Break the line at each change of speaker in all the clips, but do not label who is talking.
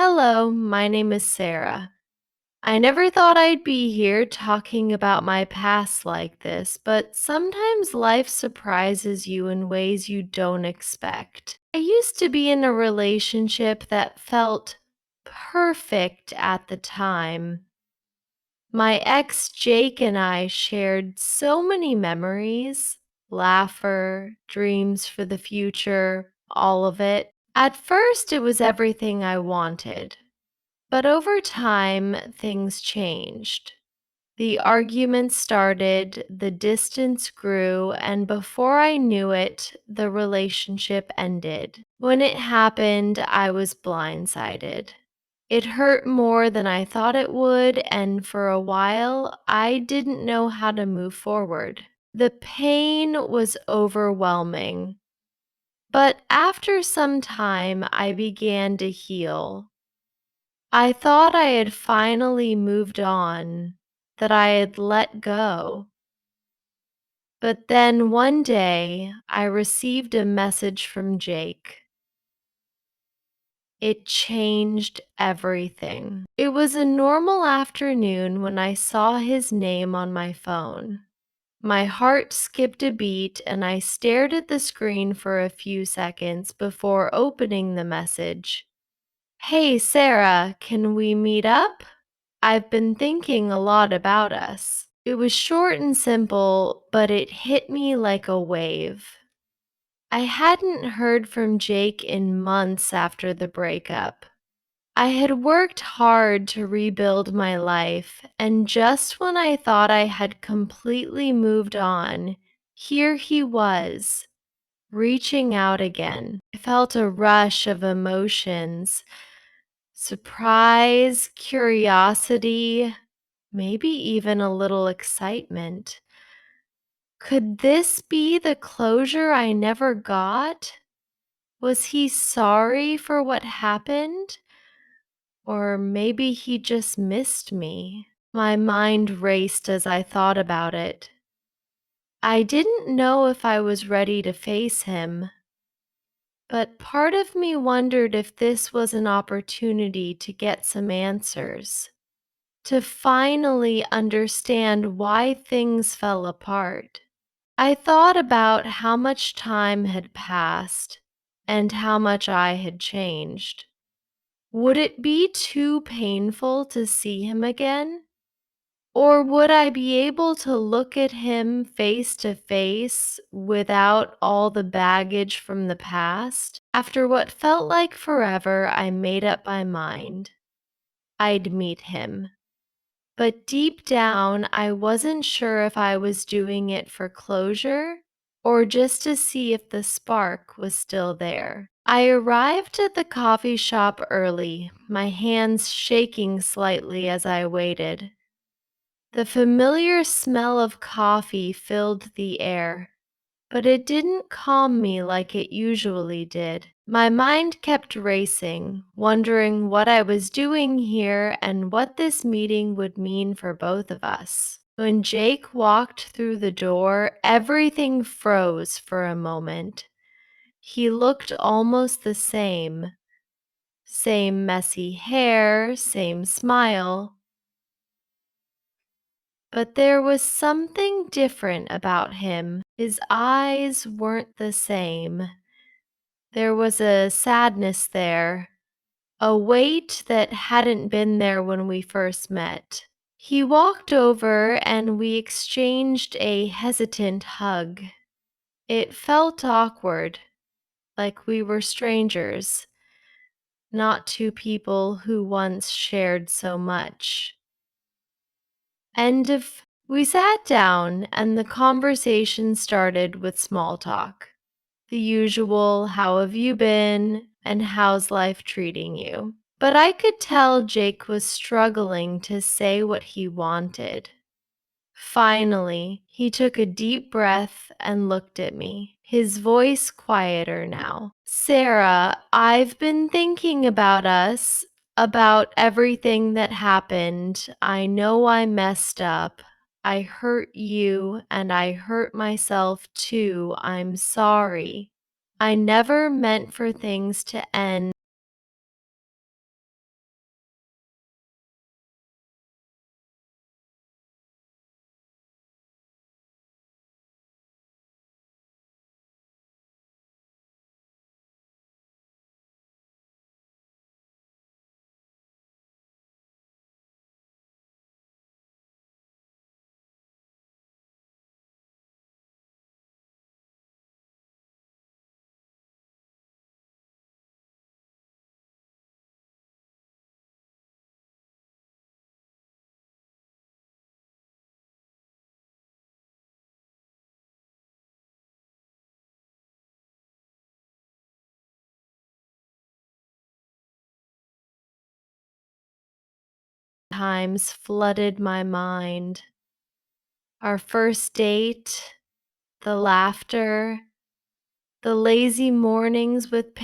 Hello, my name is Sarah. I never thought I'd be here talking about my past like this, but sometimes life surprises you in ways you don't expect. I used to be in a relationship that felt perfect at the time. My ex Jake and I shared so many memories, laughter, dreams for the future, all of it. At first, it was everything I wanted. But over time, things changed. The arguments started, the distance grew, and before I knew it, the relationship ended. When it happened, I was blindsided. It hurt more than I thought it would, and for a while, I didn't know how to move forward. The pain was overwhelming. But after some time, I began to heal. I thought I had finally moved on, that I had let go. But then one day, I received a message from Jake. It changed everything. It was a normal afternoon when I saw his name on my phone. My heart skipped a beat and I stared at the screen for a few seconds before opening the message. Hey, Sarah, can we meet up? I've been thinking a lot about us. It was short and simple, but it hit me like a wave. I hadn't heard from Jake in months after the breakup. I had worked hard to rebuild my life, and just when I thought I had completely moved on, here he was, reaching out again. I felt a rush of emotions: surprise, curiosity, maybe even a little excitement. Could this be the closure I never got? Was he sorry for what happened? Or maybe he just missed me. My mind raced as I thought about it. I didn't know if I was ready to face him, but part of me wondered if this was an opportunity to get some answers, to finally understand why things fell apart. I thought about how much time had passed and how much I had changed. Would it be too painful to see him again? Or would I be able to look at him face to face without all the baggage from the past? After what felt like forever, I made up my mind. I'd meet him. But deep down, I wasn't sure if I was doing it for closure or just to see if the spark was still there. I arrived at the coffee shop early, my hands shaking slightly as I waited. The familiar smell of coffee filled the air, but it didn't calm me like it usually did. My mind kept racing, wondering what I was doing here and what this meeting would mean for both of us. When Jake walked through the door, everything froze for a moment. He looked almost the same. Same messy hair, same smile. But there was something different about him. His eyes weren't the same. There was a sadness there, a weight that hadn't been there when we first met. He walked over and we exchanged a hesitant hug. It felt awkward, like we were strangers, not two people who once shared so much. We sat down and the conversation started with small talk. The usual, how have you been, and how's life treating you? But I could tell Jake was struggling to say what he wanted. Finally, he took a deep breath and looked at me, his voice quieter now. Sarah, I've been thinking about us, about everything that happened. I know I messed up. I hurt you and I hurt myself too. I'm sorry. I never meant for things to end times flooded my mind. Our first date, the laughter, the lazy mornings with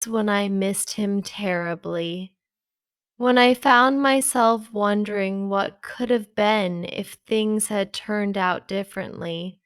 when I missed him terribly, when I found myself wondering what could have been if things had turned out differently.